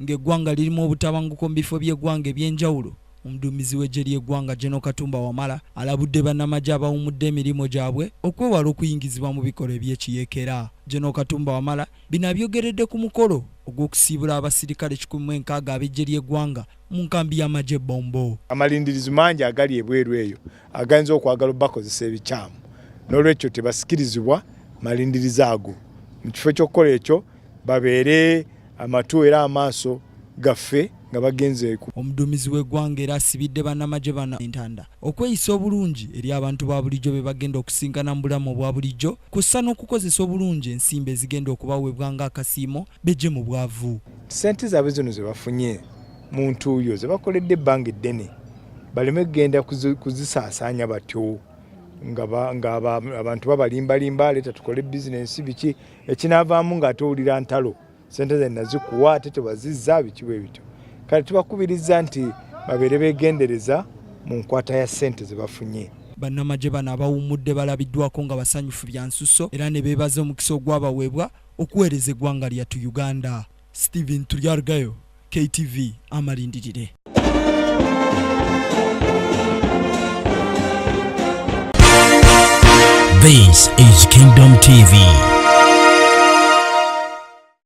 ng'eggwanga lirimu obutabanguko mu bifo by'eggwanga eby'enjawulo, omuduumizi w'eggye ly'eggwanga Gen. Katumba Wamala alabudde bannamagye abawummudde emirimu gyabwe okwewala okuyingizibwa mu bikolwa eby'ekiyeekera. Gen. Katumba Wamala bino abyogeredde ku mukolo ogw'okusiibula abasirikale 160 ab'eggye ly'eggwanga mu nkambi y'amagye Bombo. Amalindirizi mangi agali ebweru eyo agayinza okwagala bakozesa ebikyamu, n'olwekyo tebasikirizibwa malindirizi ago. Mu kifo ky'okukola ekyo babeere amatu era amaaso gaffe nga bagenze ku. Omuduumizi w'eggwanga era asibidde bannamagye bana entanda okweyisa obulungi eri abantu ba bulijjo be bagenda okusinkana mu bulamu obwa bulijjo, kussa n'okukozesa obulungi ensimbi ezigenda okubaweebwa ng'akasiimo bejje mu bwavu. Ssente zaabwe zino ze bafunye muntu oyo ze bakoledde ebbanga eddene baleme kugenda kuzisaasaanya batyo nga abantu babalimbalimba leeta tukole bizinensi biki ekinaavaamu ng'ate owulira ntalo ssente ze nazikuwa ate tebazizza biki bwe bityo. Kale tubakubiriza nti babeere beegendereza mu nkwata ya ssente ze bafunye. Bannamagye bano abawummudde balabiddwako nga basanyufu bya nsusso era ne beebaza omukisa ogwabaweebwa okuweereza eggwanga lyattu Uganda. Stephen Tulyargayo, KTV Amalindirire. This is Kingdom TV.